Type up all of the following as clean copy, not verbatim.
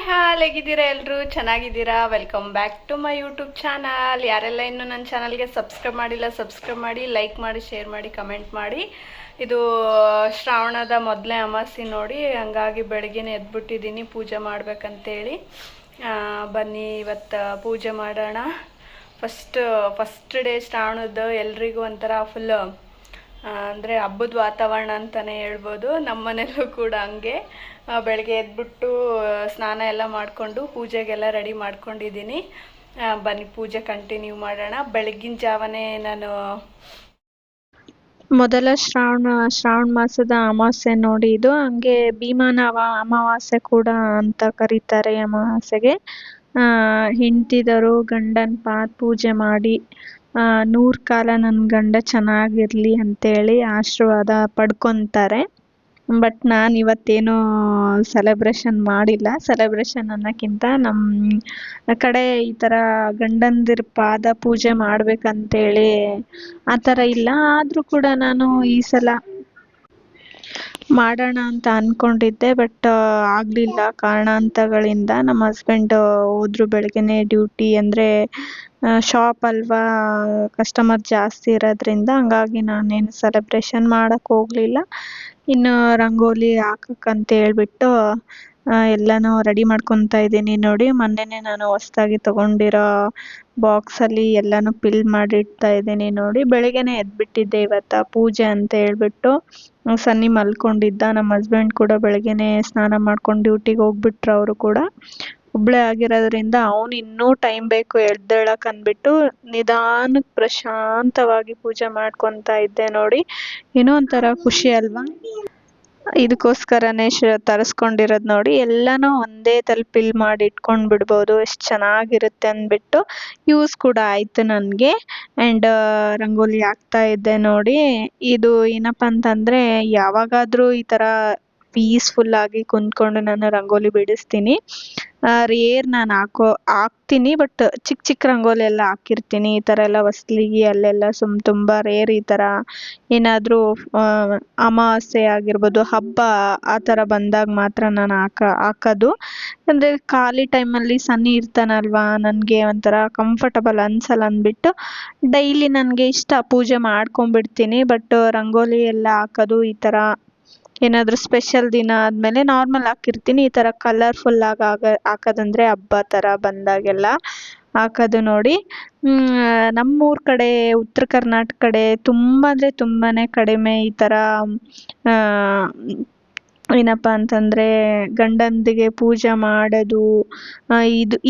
Hi ಹೇಗಿದ್ದೀರಾ ಎಲ್ಲರೂ ಚೆನ್ನಾಗಿದ್ದೀರಾ? Welcome back to my YouTube channel. ಯಾರೆಲ್ಲ ಇನ್ನೂ ನನ್ನ ಚಾನಲ್ಗೆ ಸಬ್ಸ್ಕ್ರೈಬ್ ಮಾಡಿಲ್ಲ ಸಬ್ಸ್ಕ್ರೈಬ್ ಮಾಡಿ, ಲೈಕ್ ಮಾಡಿ, ಶೇರ್ ಮಾಡಿ, ಕಮೆಂಟ್ ಮಾಡಿ. ಇದು ಶ್ರಾವಣದ ಮೊದಲನೇ ಅಮಾವಾಸ್ಯೆ ನೋಡಿ, ಹಂಗಾಗಿ ಬೆಳಗ್ಗೆನೇ ಎದ್ಬಿಟ್ಟಿದ್ದೀನಿ ಪೂಜೆ ಮಾಡ್ಬೇಕಂತೇಳಿ. ಬನ್ನಿ ಇವತ್ತು ಪೂಜೆ ಮಾಡೋಣ. ಫಸ್ಟ್ ಡೇ ಶ್ರಾವಣದ್ದು ಎಲ್ರಿಗೂ ಒಂಥರ ಫುಲ್ ಅಂದರೆ ಹಬ್ಬದ ವಾತಾವರಣ ಅಂತಲೇ ಹೇಳ್ಬೋದು. ನಮ್ಮ ಮನೆಯಲ್ಲೂ ಕೂಡ ಹಂಗೆ ಬೆಳಗ್ಗೆ ಎದ್ಬಿಟ್ಟು ಸ್ನಾನ ಎಲ್ಲ ಮಾಡಿಕೊಂಡು ಪೂಜೆಗೆಲ್ಲ ರೆಡಿ ಮಾಡ್ಕೊಂಡಿದ್ದೀನಿ. ಬನ್ನಿ ಪೂಜೆ ಕಂಟಿನ್ಯೂ ಮಾಡೋಣ. ಬೆಳಗಿನ ಜಾವನೇ ನಾನು ಮೊದಲ ಶ್ರಾವಣ ಮಾಸದ ಅಮಾವಾಸ್ಯೆ ನೋಡಿ ಇದು. ಹಂಗೆ ಭೀಮನ ಅಮಾವಾಸ್ಯೆ ಕೂಡ ಅಂತ ಕರೀತಾರೆ ಅಮಾವಾಸ್ಯೆಗೆ. ಹೆಂಡ್ತಿದರು ಗಂಡನ ಪಾದ ಪೂಜೆ ಮಾಡಿ 100 ಕಾಲ ನನ್ನ ಗಂಡ ಚೆನ್ನಾಗಿರಲಿ ಅಂತೇಳಿ ಆಶೀರ್ವಾದ ಪಡ್ಕೊತಾರೆ. ಬಟ್ ನಾನು ಇವತ್ತೇನು ಸೆಲೆಬ್ರೇಷನ್ ಮಾಡಿಲ್ಲ. ಸೆಲೆಬ್ರೇಷನ್ ಅನ್ನೋಕ್ಕಿಂತ ನಮ್ಮ ಕಡೆ ಈ ಥರ ಗಂಡಂದಿರ ಪಾದ ಪೂಜೆ ಮಾಡ್ಬೇಕಂತೇಳಿ ಆ ಥರ ಇಲ್ಲ. ಆದರೂ ಕೂಡ ನಾನು ಈ ಸಲ ಮಾಡೋಣ ಅಂತ ಅಂದ್ಕೊಂಡಿದ್ದೆ, ಬಟ್ ಆಗಲಿಲ್ಲ ಕಾರಣಾಂತರಗಳಿಂದ. ನಮ್ಮ ಹಸ್ಬೆಂಡ್ ಹೋದ್ರು ಬೆಳಗ್ಗೆನೇ ಡ್ಯೂಟಿ, ಅಂದರೆ ಶಾಪ್ ಅಲ್ವಾ, ಕಸ್ಟಮರ್ ಜಾಸ್ತಿ ಇರೋದ್ರಿಂದ. ಹಂಗಾಗಿ ನಾನೇನು ಸೆಲೆಬ್ರೇಷನ್ ಮಾಡೋಕ್ಕೆ ಹೋಗಲಿಲ್ಲ. ಇನ್ನು ರಂಗೋಲಿ ಹಾಕಕ್ಕಂತ ಹೇಳ್ಬಿಟ್ಟು ಎಲ್ಲನೂ ರೆಡಿ ಮಾಡ್ಕೊತಾ ಇದ್ದೀನಿ ನೋಡಿ. ಮೊನ್ನೆನೇ ನಾನು ಹೊಸ್ದಾಗಿ ತೊಗೊಂಡಿರೋ ಬಾಕ್ಸಲ್ಲಿ ಎಲ್ಲನೂ ಫಿಲ್ ಮಾಡಿಡ್ತಾ ಇದ್ದೀನಿ ನೋಡಿ. ಬೆಳಗ್ಗೆನೇ ಎದ್ಬಿಟ್ಟಿದ್ದೆ ಇವತ್ತು ಪೂಜೆ ಅಂತ ಹೇಳ್ಬಿಟ್ಟು. ಸನ್ನಿ ಮಲ್ಕೊಂಡಿದ್ದ. ನಮ್ಮ ಹಸ್ಬೆಂಡ್ ಕೂಡ ಬೆಳಗ್ಗೆನೇ ಸ್ನಾನ ಮಾಡ್ಕೊಂಡು ಡ್ಯೂಟಿಗೆ ಹೋಗ್ಬಿಟ್ರು. ಅವರು ಕೂಡ ಒಬ್ಬಳೇ ಆಗಿರೋದ್ರಿಂದ ಅವನು ಇನ್ನೂ ಟೈಮ್ ಬೇಕು ಎದ್ದೇಳಕ್ಕೆ ಅಂದ್ಬಿಟ್ಟು ನಿಧಾನಕ್ಕೆ ಪ್ರಶಾಂತವಾಗಿ ಪೂಜೆ ಮಾಡ್ಕೊತಾ ಇದ್ದೆ ನೋಡಿ. ಏನೋ ಒಂಥರ ಖುಷಿ ಅಲ್ವಾ. ಇದಕ್ಕೋಸ್ಕರನೇ ತರಿಸ್ಕೊಂಡಿರೋದು ನೋಡಿ. ಎಲ್ಲನೂ ಒಂದೇ ತಲೆ ಫಿಲ್ ಮಾಡಿ ಇಟ್ಕೊಂಡು ಬಿಡ್ಬೋದು, ಎಷ್ಟು ಚೆನ್ನಾಗಿರುತ್ತೆ ಅಂದ್ಬಿಟ್ಟು. ಯೂಸ್ ಕೂಡ ಆಯಿತು ನನಗೆ. ಆ್ಯಂಡ್ ರಂಗೋಲಿ ಹಾಕ್ತಾ ಇದ್ದೆ ನೋಡಿ. ಇದು ಏನಪ್ಪ ಅಂತಂದರೆ, ಯಾವಾಗಾದರೂ ಈ ಥರ ಪೀಸ್ಫುಲ್ಲಾಗಿ ಕುಂತ್ಕೊಂಡು ನಾನು ರಂಗೋಲಿ ಬಿಡಿಸ್ತೀನಿ. ರೇರ್ ನಾನು ಹಾಕ್ತೀನಿ, ಬಟ್ ಚಿಕ್ಕ ರಂಗೋಲಿ ಎಲ್ಲ ಹಾಕಿರ್ತೀನಿ. ಈ ಥರ ಎಲ್ಲ ಹೊಸ್ಲಿಗೆ ಅಲ್ಲೆಲ್ಲ ತುಂಬ ರೇರ್. ಈ ಥರ ಏನಾದರೂ ಅಮಾವಾಸ್ಯೆ ಆಗಿರ್ಬೋದು, ಹಬ್ಬ ಆ ಥರ ಬಂದಾಗ ಮಾತ್ರ ನಾನು ಹಾಕೋದು. ಅಂದರೆ ಖಾಲಿ ಟೈಮಲ್ಲಿ ಸನ್ನಿ ಇರ್ತಾನಲ್ವಾ, ನನಗೆ ಒಂಥರ ಕಂಫರ್ಟಬಲ್ ಅನ್ಸಲ್ಲ ಅಂದ್ಬಿಟ್ಟು ಡೈಲಿ ನನಗೆ ಇಷ್ಟ ಪೂಜೆ ಮಾಡ್ಕೊಂಬಿಡ್ತೀನಿ. ಬಟ್ ರಂಗೋಲಿ ಎಲ್ಲ ಹಾಕೋದು ಈ ಥರ ಏನಾದರೂ ಸ್ಪೆಷಲ್ ದಿನ ಆದಮೇಲೆ ನಾರ್ಮಲ್ ಹಾಕಿರ್ತೀನಿ. ಈ ಥರ ಕಲರ್ಫುಲ್ಲಾಗಿ ಹಾಕೋದಂದರೆ ಹಬ್ಬ ಥರ ಬಂದಾಗೆಲ್ಲ ಹಾಕೋದು ನೋಡಿ. ನಮ್ಮೂರ ಕಡೆ, ಉತ್ತರ ಕರ್ನಾಟಕ ಕಡೆ ತುಂಬ ಅಂದರೆ ತುಂಬಾ ಕಡಿಮೆ ಈ ಥರ ಏನಪ್ಪ ಅಂತಂದರೆ ಗಂಡಂದಿಗೆ ಪೂಜೆ ಮಾಡೋದು,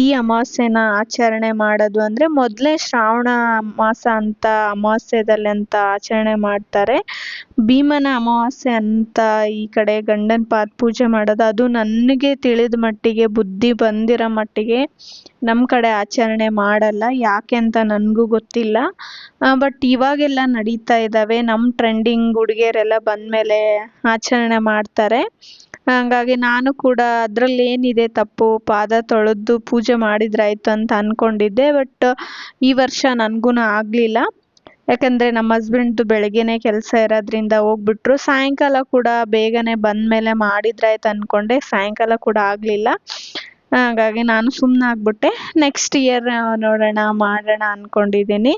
ಈ ಅಮಾವಾಸ್ಯೆನ ಆಚರಣೆ ಮಾಡೋದು. ಅಂದರೆ ಮೊದಲೇ ಶ್ರಾವಣ ಮಾಸ ಅಂತ ಅಮಾವಾಸ್ಯೆದಲ್ಲಿ ಅಂತ ಆಚರಣೆ ಮಾಡ್ತಾರೆ. ಭೀಮನ ಅಮಾವಾಸ್ಯೆ ಅಂತ ಈ ಕಡೆ ಗಂಡನ ಪಾದ ಪೂಜೆ ಮಾಡೋದು. ಅದು ನನಗೆ ತಿಳಿದ ಮಟ್ಟಿಗೆ, ಬುದ್ಧಿ ಬಂದಿರೋ ಮಟ್ಟಿಗೆ ನಮ್ಮ ಕಡೆ ಆಚರಣೆ ಮಾಡಲ್ಲ. ಯಾಕೆ ಅಂತ ನನಗೂ ಗೊತ್ತಿಲ್ಲ. ಬಟ್ ಇವಾಗೆಲ್ಲ ನಡೀತಾ ಇದ್ದಾವೆ. ನಮ್ಮ ಟ್ರೆಂಡಿಂಗ್ ಹುಡುಗಿಯರೆಲ್ಲ ಬಂದಮೇಲೆ ಆಚರಣೆ ಮಾಡ್ತಾರೆ. ಹಾಗಾಗಿ ನಾನು ಕೂಡ ಅದರಲ್ಲಿ ಏನಿದೆ ತಪ್ಪು, ಪಾದ ತೊಳೆದು ಪೂಜೆ ಮಾಡಿದ್ರಾಯ್ತು ಅಂತ ಅಂದ್ಕೊಂಡಿದ್ದೆ. ಬಟ್ ಈ ವರ್ಷ ನನಗೂ ಆಗಲಿಲ್ಲ. ಯಾಕಂದರೆ ನಮ್ಮ ಹಸ್ಬೆಂಡ್ದು ಬೆಳಗ್ಗೆನೇ ಕೆಲಸ ಇರೋದ್ರಿಂದ ಹೋಗ್ಬಿಟ್ರು. ಸಾಯಂಕಾಲ ಕೂಡ ಬೇಗನೆ ಬಂದಮೇಲೆ ಮಾಡಿದ್ರಾಯ್ತು ಅಂದ್ಕೊಂಡೆ. ಸಾಯಂಕಾಲ ಕೂಡ ಆಗಲಿಲ್ಲ. ಹಾಗಾಗಿ ನಾನು ಸುಮ್ಮನಾಗ್ಬಿಟ್ಟೆ. ನೆಕ್ಸ್ಟ್ ಇಯರ್ ನೋಡೋಣ, ಮಾಡೋಣ ಅಂದ್ಕೊಂಡಿದ್ದೀನಿ.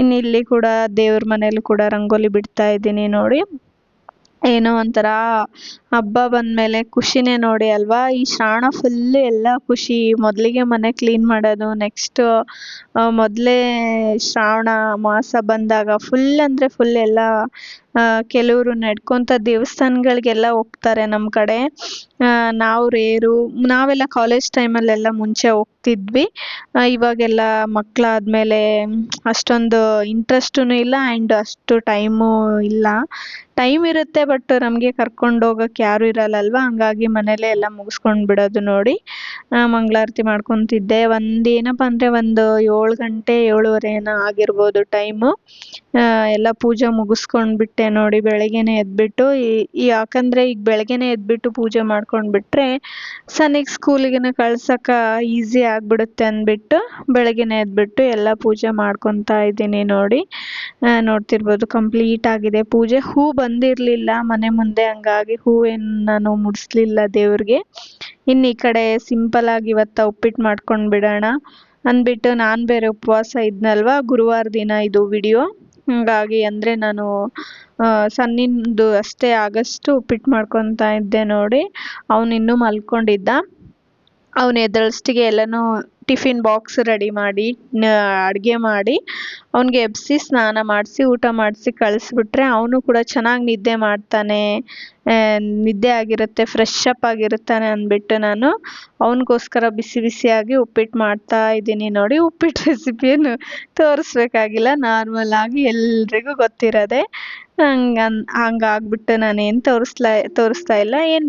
ಇನ್ನು ಇಲ್ಲಿ ಕೂಡ ದೇವ್ರ ಮನೇಲಿ ಕೂಡ ರಂಗೋಲಿ ಬಿಡ್ತಾ ಇದ್ದೀನಿ ನೋಡಿ. ಏನೋ ಒಂಥರ ಹಬ್ಬ ಬಂದಮೇಲೆ ಖುಷಿನೇ ನೋಡಿ ಅಲ್ವಾ. ಈ ಶ್ರಾವಣ ಫುಲ್ಲು ಎಲ್ಲ ಖುಷಿ. ಮೊದಲಿಗೆ ಮನೆ ಕ್ಲೀನ್ ಮಾಡೋದು, ನೆಕ್ಸ್ಟು ಮೊದಲೇ ಶ್ರಾವಣ ಮಾಸ ಬಂದಾಗ ಫುಲ್ ಅಂದರೆ ಫುಲ್ ಎಲ್ಲ ಕೆಲವರು ನಡ್ಕೊತ ದೇವಸ್ಥಾನಗಳಿಗೆಲ್ಲ ಹೋಗ್ತಾರೆ. ನಮ್ಮ ಕಡೆ ನಾವು ರೇರು. ನಾವೆಲ್ಲ ಕಾಲೇಜ್ ಟೈಮಲ್ಲೆಲ್ಲ ಮುಂಚೆ ಹೋಗ್ತಿದ್ವಿ. ಇವಾಗೆಲ್ಲ ಮಕ್ಕಳಾದ್ಮೇಲೆ ಅಷ್ಟೊಂದು ಇಂಟ್ರೆಸ್ಟೂ ಇಲ್ಲ, ಆ್ಯಂಡ್ ಅಷ್ಟು ಟೈಮು ಇಲ್ಲ. ಟೈಮ್ ಇರುತ್ತೆ, ಬಟ್ ನಮಗೆ ಕರ್ಕೊಂಡು ಹೋಗೋಕ್ಕೆ ಯಾರೂ ಇರಲ್ಲಲ್ವ. ಹಂಗಾಗಿ ಮನೇಲೇ ಎಲ್ಲ ಮುಗಿಸ್ಕೊಂಡು ಬಿಡೋದು ನೋಡಿ. ಮಂಗಳಾರತಿ ಮಾಡ್ಕೊತಿದ್ದೆ. ಏನಪ್ಪ ಅಂದರೆ 7 ಗಂಟೆ 7:30 ಏನೋ ಆಗಿರ್ಬೋದು ಟೈಮು. ಎಲ್ಲ ಪೂಜೆ ಮುಗಿಸ್ಕೊಂಡ್ಬಿಟ್ಟೆ ನೋಡಿ ಬೆಳಗ್ಗೆನೇ ಎದ್ಬಿಟ್ಟು. ಯಾಕಂದರೆ ಈಗ ಬೆಳಗ್ಗೆನೇ ಎದ್ಬಿಟ್ಟು ಪೂಜೆ ಮಾಡ್ಕೊಂಡ್ಬಿಟ್ರೆ ಸನಿಗೆ ಸ್ಕೂಲಿಗೆ ಕಳ್ಸೋಕೆ ಈಸಿ ಆಗಿಬಿಡುತ್ತೆ ಅಂದ್ಬಿಟ್ಟು ಬೆಳಗ್ಗೆನೇ ಎದ್ಬಿಟ್ಟು ಎಲ್ಲ ಪೂಜೆ ಮಾಡ್ಕೊತಾ ಇದ್ದೀನಿ ನೋಡಿ. ನೋಡ್ತಿರ್ಬೋದು ಕಂಪ್ಲೀಟ್ ಆಗಿದೆ ಪೂಜೆ. ಹೂ ಬಂದಿರಲಿಲ್ಲ ಮನೆ ಮುಂದೆ, ಹಂಗಾಗಿ ಹೂವೇನು ನಾನು ಮುಡಿಸ್ಲಿಲ್ಲ ದೇವ್ರಿಗೆ. ಇನ್ನು ಈ ಕಡೆ ಸಿಂಪಲ್ ಆಗಿ ಇವತ್ತು ಉಪ್ಪಿಟ್ಟು ಮಾಡ್ಕೊಂಡು ಬಿಡೋಣ ಅಂದ್ಬಿಟ್ಟು ನಾನು ಬೇರೆ ಉಪವಾಸ ಇದ್ನಲ್ವಾ, ಗುರುವಾರ ದಿನ ಇದು ವಿಡಿಯೋ. ಹಾಗಾಗಿ ಅಂದರೆ ನಾನು ಸನ್ನಿಂದು ಅಷ್ಟೇ ಆಗಷ್ಟು ಉಪ್ಪಿಟ್ಟು ಮಾಡ್ಕೊತಾ ಇದ್ದೆ ನೋಡಿ. ಅವನು ಇನ್ನೂ ಮಲ್ಕೊಂಡಿದ್ದ. ಅವನು ಎದ್ದಳಷ್ಟಿಗೆ ಎಲ್ಲನೂ ಟಿಫಿನ್ ಬಾಕ್ಸ್ ರೆಡಿ ಮಾಡಿ ಅಡುಗೆ ಮಾಡಿ ಅವನಿಗೆ ಎಬ್ಬಿಸಿ ಸ್ನಾನ ಮಾಡಿಸಿ ಊಟ ಮಾಡಿಸಿ ಕಳಿಸ್ಬಿಟ್ರೆ ಅವನು ಕೂಡ ಚೆನ್ನಾಗಿ ನಿದ್ದೆ ಮಾಡ್ತಾನೆ, ನಿದ್ದೆ ಆಗಿರುತ್ತೆ, ಫ್ರೆಶ್ ಅಪ್ ಆಗಿರ್ತಾನೆ ಅಂದ್ಬಿಟ್ಟು ನಾನು ಅವನಿಗೋಸ್ಕರ ಬಿಸಿ ಬಿಸಿಯಾಗಿ ಉಪ್ಪಿಟ್ಟು ಮಾಡ್ತಾ ಇದ್ದೀನಿ ನೋಡಿ. ಉಪ್ಪಿಟ್ಟು ರೆಸಿಪಿಯನ್ನು ತೋರಿಸ್ಬೇಕಾಗಿಲ್ಲ, ನಾರ್ಮಲ್ ಆಗಿ ಎಲ್ರಿಗೂ ಗೊತ್ತಿರೋದೆ. ಹಂಗಾಗ್ಬಿಟ್ಟು ನಾನೇನು ತೋರಿಸ್ತಾ ಇಲ್ಲ. ಏನು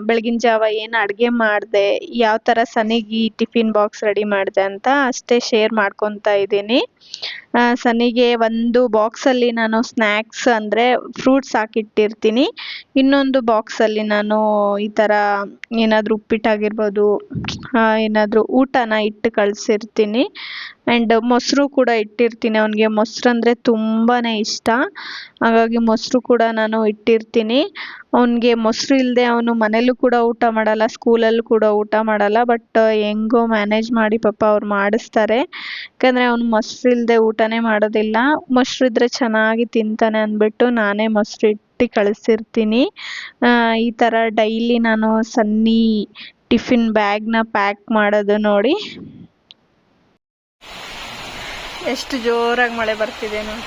ಬೆಳಗಿನ ಜಾವ ಏನು ಅಡುಗೆ ಮಾಡಿದೆ, ಯಾವ ಥರ ಸನಿಗೆ ಟಿಫಿನ್ ಬಾಕ್ಸ್ ರೆಡಿ ಮಾಡಿದೆ ಅಂತ ಅಷ್ಟೇ ಶೇರ್ ಮಾಡ್ಕೊತಾ ಇದ್ದೀನಿ. ಸನಿಗೆ ಒಂದು ಬಾಕ್ಸಲ್ಲಿ ನಾನು ಸ್ನ್ಯಾಕ್ಸ್ ಅಂದರೆ ಫ್ರೂಟ್ಸ್ ಹಾಕಿಟ್ಟಿರ್ತೀನಿ, ಇನ್ನೊಂದು ಬಾಕ್ಸಲ್ಲಿ ನಾನು ಈ ಥರ ಏನಾದರೂ ಉಪ್ಪಿಟ್ಟಾಗಿರ್ಬೋದು ಏನಾದರೂ ಊಟನ ಇಟ್ಟು ಕಳಿಸಿರ್ತೀನಿ. ಆ್ಯಂಡ್ ಮೊಸರು ಕೂಡ ಇಟ್ಟಿರ್ತೀನಿ, ಅವನಿಗೆ ಮೊಸರು ಅಂದರೆ ತುಂಬಾ ಇಷ್ಟ. ಹಾಗಾಗಿ ಮೊಸರು ಕೂಡ ನಾನು ಇಟ್ಟಿರ್ತೀನಿ. ಅವನಿಗೆ ಮೊಸರು ಇಲ್ಲದೆ ಅವನು ಮನೇಲೂ ಕೂಡ ಊಟ ಮಾಡಲ್ಲ, ಸ್ಕೂಲಲ್ಲೂ ಕೂಡ ಊಟ ಮಾಡಲ್ಲ. ಬಟ್ ಹೆಂಗೋ ಮ್ಯಾನೇಜ್ ಮಾಡಿ ಪಾಪ ಅವ್ರು ಮಾಡಿಸ್ತಾರೆ, ಯಾಕಂದರೆ ಅವನು ಮೊಸರು ಇಲ್ಲದೆ ಊಟನೇ ಮಾಡೋದಿಲ್ಲ. ಮೊಸರು ಇದ್ದರೆ ಚೆನ್ನಾಗಿ ತಿಂತಾನೆ ಅಂದ್ಬಿಟ್ಟು ನಾನೇ ಮೊಸರು ಇಟ್ಟು ಕಳಿಸಿರ್ತೀನಿ. ಈ ಥರ ಡೈಲಿ ನಾನು ಸನ್ನಿ ಟಿಫಿನ್ ಬ್ಯಾಗ್ನ ಪ್ಯಾಕ್ ಮಾಡೋದು ನೋಡಿ. ಎಷ್ಟು ಜೋರಾಗಿ ಮಳೆ ಬರ್ತಿದೆ ನೋಡಿ.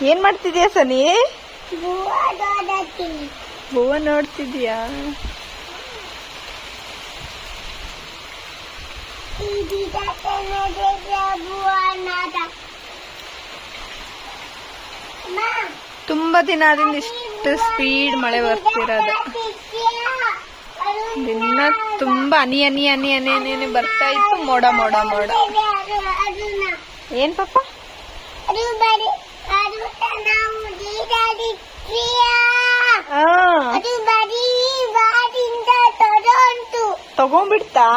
ಏನ್ ಮಾಡ್ತಿದ್ಯಾ ಸನಿ? ಹೂವ ನೋಡ್ತಿದ್ಯಾ? ತುಂಬಾ ದಿನ ಆದಿಂದ ಇಷ್ಟು ಸ್ಪೀಡ್ ಮಳೆ ಬರ್ತಿರೋದು. ದಿನ ತುಂಬಾ ಹನಿ ಹನಿ ಹನಿ ಹನಿ ಹನಿ ಬರ್ತಾ ಇತ್ತು, ಮೋಡ ಮೋಡ ಮೋಡ. ಏನ್ ಪಾಪ? ತಗೊಂಡ್ಬಿಡ್ತಾ?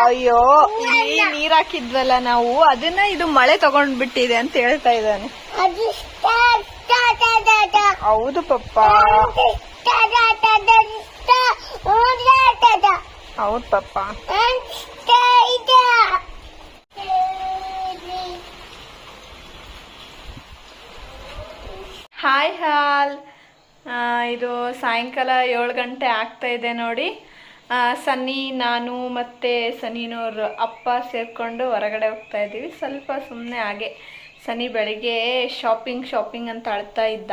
ಅಯ್ಯೋ, ಇಲ್ಲಿ ನೀರ್ ಹಾಕಿದ್ವಲ್ಲ ನಾವು, ಅದನ್ನ ಇದು ಮಳೆ ತಗೊಂಡ್ಬಿಟ್ಟಿದೆ ಅಂತ ಹೇಳ್ತಾ ಇದ್ದಾನೆ. ಹೌದು ಪಪ್ಪ, ಹೌದು ಪಪ್ಪ. ಹಾಯ್ ಹಾಲ್. ಇದು ಸಾಯಂಕಾಲ 7 ಗಂಟೆ ಆಗ್ತಾ ಇದೆ ನೋಡಿ. ಸನ್ನಿ, ನಾನು ಮತ್ತು ಸನ್ನಿನವ್ರ ಅಪ್ಪ ಸೇರಿಕೊಂಡು ಹೊರಗಡೆ ಹೋಗ್ತಾ ಇದ್ದೀವಿ. ಸ್ವಲ್ಪ ಸುಮ್ಮನೆ ಹಾಗೆ. ಸನ್ನಿ ಬೆಳಿಗ್ಗೆ ಶಾಪಿಂಗ್ ಅಂತ ಅಳ್ತಾ ಇದ್ದ.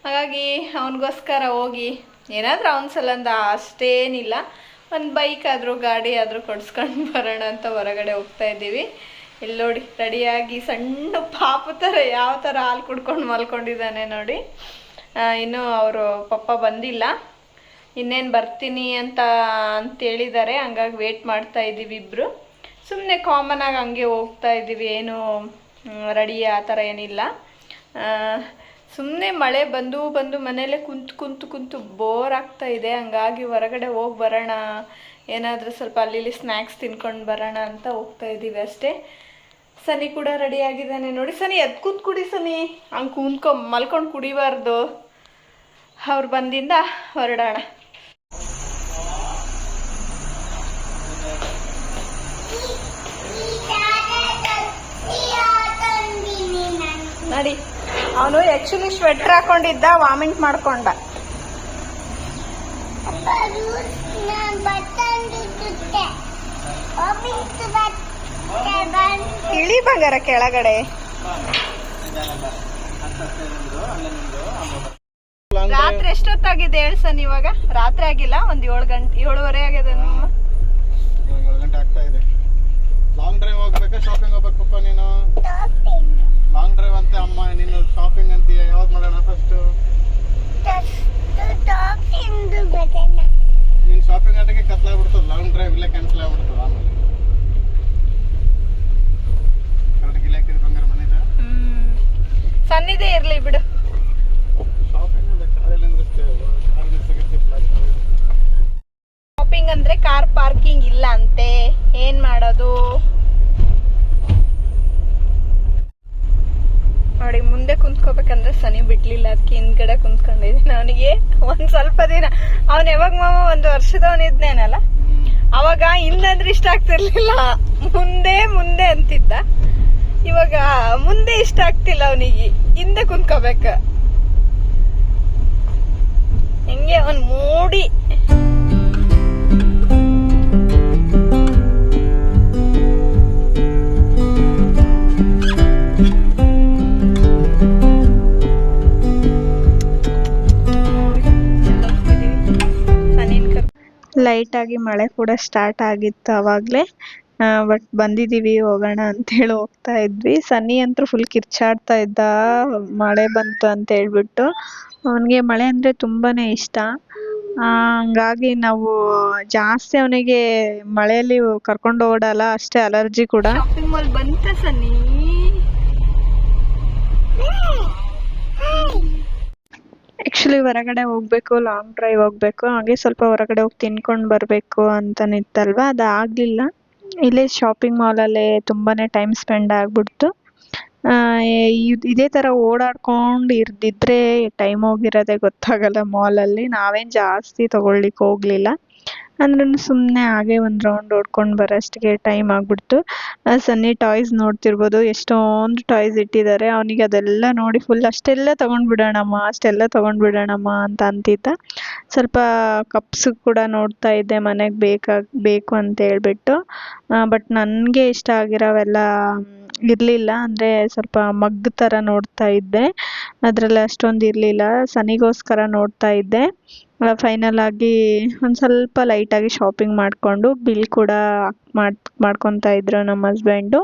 ಹಾಗಾಗಿ ಅವನಿಗೋಸ್ಕರ ಹೋಗಿ ಏನಾದರೂ ಅವನ ಸಲಂದ ಅಷ್ಟೇನಿಲ್ಲ, ಒಂದು ಬೈಕ್ ಆದರೂ ಗಾಡಿ ಆದರೂ ಕೊಡಿಸ್ಕೊಂಡು ಬರೋಣ ಅಂತ ಹೊರಗಡೆ ಹೋಗ್ತಾ ಇದ್ದೀವಿ. ಇಲ್ಲಿ ನೋಡಿ, ರೆಡಿಯಾಗಿ ಸಣ್ಣ ಪಾಪು ಥರ ಯಾವ ಥರ ಹಾಲು ಕುಡ್ಕೊಂಡು ಮಲ್ಕೊಂಡಿದ್ದಾನೆ ನೋಡಿ. ಇನ್ನೂ ಅವರು ಪಪ್ಪ ಬಂದಿಲ್ಲ, ಇನ್ನೇನು ಬರ್ತೀನಿ ಅಂತ ಹೇಳಿದ್ದಾರೆ. ಹಂಗಾಗಿ ವೇಟ್ ಮಾಡ್ತಾ ಇದ್ದೀವಿ ಇಬ್ಬರು. ಸುಮ್ಮನೆ ಕಾಮನಾಗಿ ಹಂಗೆ ಹೋಗ್ತಾ ಇದ್ದೀವಿ, ಏನು ರೆಡಿ ಆ ಥರ ಏನಿಲ್ಲ. ಸುಮ್ಮನೆ ಮಳೆ ಬಂದು ಮನೇಲೆ ಕುಂತು ಬೋರ್ ಆಗ್ತಾ ಇದೆ. ಹಂಗಾಗಿ ಹೊರಗಡೆ ಹೋಗಿ ಬರೋಣ, ಏನಾದರೂ ಸ್ವಲ್ಪ ಅಲ್ಲಿ ಸ್ನ್ಯಾಕ್ಸ್ ತಿನ್ಕೊಂಡು ಬರೋಣ ಅಂತ ಹೋಗ್ತಾ ಇದ್ದೀವಿ ಅಷ್ಟೇ. ಸನಿ ಕೂಡ ರೆಡಿ ಆಗಿದ್ದಾನೆ ನೋಡಿ. ಸನಿ ಎದ್ದು ಕೂತ್ ಕುಡಿ ಸನಿ, ಹಂಗೆ ಮಲ್ಕೊಂಡು ಕುಡಿಬಾರ್ದು. ಅವ್ರು ಬಂದಿಂದ ಹೊರಡೋಣ. ನೋಡಿ, ಅವನು ಆ್ಯಕ್ಚುಲಿ ಸ್ವೆಟ್ರ್ ಹಾಕೊಂಡಿದ್ದ, ವಾಮಿಂಟ್ ಮಾಡ್ಕೊಂಡ. ಇಳಿ ಬಂಗಾರ ಕೆಳಗಡೆ. ರಾತ್ರಿ ಎಷ್ಟೊತ್ತಾಗಿದೆ ಹೇಳ್ಸನ್? ಇವಾಗ ರಾತ್ರಿ ಆಗಿಲ್ಲ, ಒಂದು 7:30 ಆಗಿದೆ. 7 ಗಂಟೆ ಆಗ್ತಾ ಇದೆ. ಲಾಂಗ್ ಡ್ರೈವ್ ಹೋಗ್ಬೇಕಾ ಶಾಪಿಂಗ್ ಹೋಗ್ಬೇಕಪ್ಪ ನೀನು? ಲಾಂಗ್ ಡ್ರೈವ್ ಅಂತ ಅಮ್ಮ, ನೀನು ಶಾಪಿಂಗ್ ಅಂತೀಯ. ಯಾವ್ದು ಮಾಡೋಣ ಫಸ್ಟ್? ನೀನು ಶಾಪಿಂಗ್ ಆಟಕ್ಕೆ ಕತ್ಲಾಗ್ಬಿಡ್ತದ, ಲಾಂಗ್ ಡ್ರೈವ್ ಇಲ್ಲೇ ಕ್ಯಾನ್ಸಲ್ ಆಗ್ಬಿಡ್ತದ. ಆಮೇಲೆ ಕರೆಕ್ಟ್ ಇಲ್ಲ ಹಾಕಿದ ಬಂಗಾರ ಮನೆದ ಸನ್ನಿದೇ ಇರ್ಲಿ ಬಿಡು. ಶಾಪಿಂಗ್ ಅಂದ್ರೆ ಕಾರ್ ಪಾರ್ಕಿಂಗ್ ಇಲ್ಲ ಅಂತೆ, ಏನ್ ಬಿಡ್ಲಿಲ್ಲ, ಅದಕ್ಕೆ ಹಿಂದ್ಗಡೆ ಕುಂತ್ಕೊಂಡಿದ್ದೀನಿ. ಅವನಿಗೆ ಒಂದ್ ಸ್ವಲ್ಪ ದಿನ ಅವನ್ ಯಾವಾಗ ಮಾಮ 1 ವರ್ಷದವನಿದ್ನೇನಲ್ಲ, ಅವಾಗ ಹಿಂದಂದ್ರೆ ಇಷ್ಟ ಆಗ್ತಿರ್ಲಿಲ್ಲ, ಮುಂದೆ ಮುಂದೆ ಅಂತಿದ್ದ. ಇವಾಗ ಮುಂದೆ ಇಷ್ಟ ಆಗ್ತಿಲ್ಲ ಅವನಿಗೆ, ಹಿಂದೆ ಕುಂತ್ಕೋಬೇಕ. ಹೆಂಗೆ ಅವನ್ ಮೂಡಿ. ಲೈಟ್ ಆಗಿ ಮಳೆ ಕೂಡ ಸ್ಟಾರ್ಟ್ ಆಗಿತ್ತು ಅವಾಗ್ಲೇ. ಬಟ್ ಬಂದಿದೀವಿ, ಹೋಗೋಣ ಅಂತೇಳಿ ಹೋಗ್ತಾ ಇದ್ವಿ. ಸನ್ನಿ ಅಂತೂ ಫುಲ್ ಕಿರ್ಚಾಡ್ತಾ ಇದ್ದ, ಮಳೆ ಬಂತು ಅಂತ ಹೇಳ್ಬಿಟ್ಟು. ಅವನಿಗೆ ಮಳೆ ಅಂದ್ರೆ ತುಂಬಾನೇ ಇಷ್ಟ. ಹಂಗಾಗಿ ನಾವು ಜಾಸ್ತಿ ಅವನಿಗೆ ಮಳೆಯಲ್ಲಿ ಕರ್ಕೊಂಡು ಓಡಲ್ಲ, ಅಷ್ಟೇ ಅಲರ್ಜಿ ಕೂಡ. ಶಾಪಿಂಗ್ ಮಾಲ್ ಬಂತ ಸನ್ನಿ? ಆಕ್ಚುಲಿ ಹೊರಗಡೆ ಹೋಗ್ಬೇಕು, ಲಾಂಗ್ ಡ್ರೈವ್ ಹೋಗ್ಬೇಕು, ಹಾಗೆ ಸ್ವಲ್ಪ ಹೊರಗಡೆ ಹೋಗಿ ತಿನ್ಕೊಂಡು ಬರಬೇಕು ಅಂತನಿತ್ತಲ್ವಾ, ಅದಾಗಲಿಲ್ಲ. ಇಲ್ಲೇ ಶಾಪಿಂಗ್ ಮಾಲಲ್ಲೇ ತುಂಬಾನೇ ಟೈಮ್ ಸ್ಪೆಂಡ್ ಆಗ್ಬಿಡ್ತು. ಇದೇ ಥರ ಓಡಾಡ್ಕೊಂಡು ಇರ್ದಿದ್ರೆ ಟೈಮ್ ಹೋಗಿರೋದೇ ಗೊತ್ತಾಗಲ್ಲ ಮಾಲಲ್ಲಿ. ನಾವೇನು ಜಾಸ್ತಿ ತಗೊಳ್ಳಿಕ್ಕೆ ಹೋಗಲಿಲ್ಲ, ಅಂದ್ರೂ ಸುಮ್ಮನೆ ಹಾಗೆ ಒಂದು ರೌಂಡ್ ಹೊಡ್ಕೊಂಡು ಬರೋಷ್ಟಿಗೆ ಟೈಮ್ ಆಗ್ಬಿಡ್ತು. ಸನ್ನಿ ಟಾಯ್ಸ್ ನೋಡ್ತಿರ್ಬೋದು, ಎಷ್ಟೊಂದು ಟಾಯ್ಸ್ ಇಟ್ಟಿದ್ದಾರೆ. ಅವನಿಗೆ ಅದೆಲ್ಲ ನೋಡಿ ಫುಲ್ ಅಷ್ಟೆಲ್ಲ ತೊಗೊಂಡ್ಬಿಡೋಣಮ್ಮ, ಅಷ್ಟೆಲ್ಲ ತೊಗೊಂಡ್ಬಿಡೋಣಮ್ಮ ಅಂತ ಅಂತಿದ್ದ. ಸ್ವಲ್ಪ ಕಪ್ಸ್ ಕೂಡ ನೋಡ್ತಾ ಇದ್ದೆ, ಮನೆಗೆ ಬೇಕು ಅಂತ ಹೇಳ್ಬಿಟ್ಟು. ಬಟ್ ನನಗೆ ಇಷ್ಟ ಆಗಿರೋವೆಲ್ಲ ಇರಲಿಲ್ಲ, ಅಂದರೆ ಸ್ವಲ್ಪ ಮಗ್ ಥರ ನೋಡ್ತಾ ಇದ್ದೆ, ಅದರಲ್ಲಿ ಅಷ್ಟೊಂದು ಇರಲಿಲ್ಲ. ಸನಿಗೋಸ್ಕರ ನೋಡ್ತಾ ಇದ್ದೆ. ಫೈನಲ್ ಆಗಿ ಒಂದು ಸ್ವಲ್ಪ ಲೈಟಾಗಿ ಶಾಪಿಂಗ್ ಮಾಡಿಕೊಂಡು ಬಿಲ್ ಕೂಡ ಮಾಡ್ಕೊತಾ ಇದ್ರು ನಮ್ಮ ಹಸ್ಬೆಂಡು.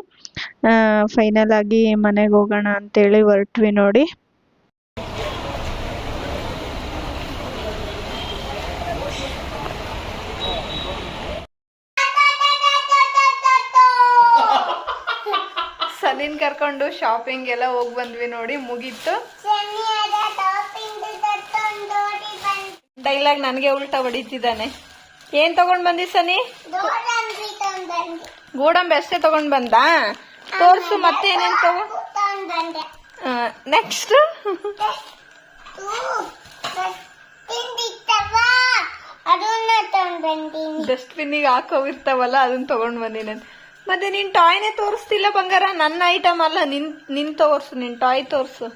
ಫೈನಲ್ ಆಗಿ ಮನೆಗೆ ಹೋಗೋಣ ಅಂತೇಳಿ ಹೊರಟ್ವಿ ನೋಡಿ. ಸನಿನ್ ಕರ್ಕೊಂಡು ಶಾಪಿಂಗ್ ಎಲ್ಲ ಹೋಗಿ ಬಂದ್ವಿ ನೋಡಿ, ಮುಗೀತು. ಡೈಲಾಗ್ ನನಗೆ ಉಲ್ಟಾ ಹೊಡಿತಿದ್ದಾನೆ. ಏನ್ ತಗೊಂಡ್ ಬಂದಿ ಸನಿ? ಗೋಡಂಬಿ ಅಷ್ಟೇ ತಗೊಂಡ್ ಬಂದ? ತೋರ್ಸು, ಮತ್ತೆ ಏನೇನ್ ತಗೊಂಡ್. ನೆಕ್ಸ್ಟ್ ಡಸ್ಟ್ಬಿನ್ನಿಗೆ ಹಾಕೋವಿರ್ತಾವಲ್ಲ, ಅದನ್ನ ತಗೊಂಡ್ ಬಂದಿ ನಾನು. ಮತ್ತೆ ನಿನ್ ಟಾಯ್ನೇ ತೋರಿಸ್ತಿಲ್ಲ ಬಂಗಾರ. ನನ್ನ ಐಟಮ್ ಅಲ್ಲ, ನಿನ್ ತೋರ್ಸು, ನಿನ್ ಟಾಯ್ ತೋರ್ಸು.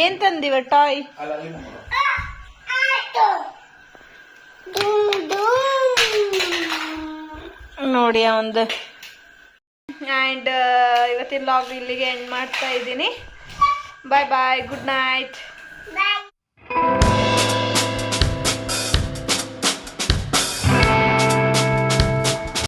ಏನ್ ತಂದಿವ ಟಾಯ್? ನೋಡಿ ಅವಂದು. ಆ್ಯಂಡ್ ಇವತ್ತಿನ ಲಾಗ್ ಇಲ್ಲಿಗೆ ಎಂಡ್ ಮಾಡ್ತಾ ಇದ್ದೀನಿ. ಬಾಯ್ ಬಾಯ್, ಗುಡ್ ನೈಟ್.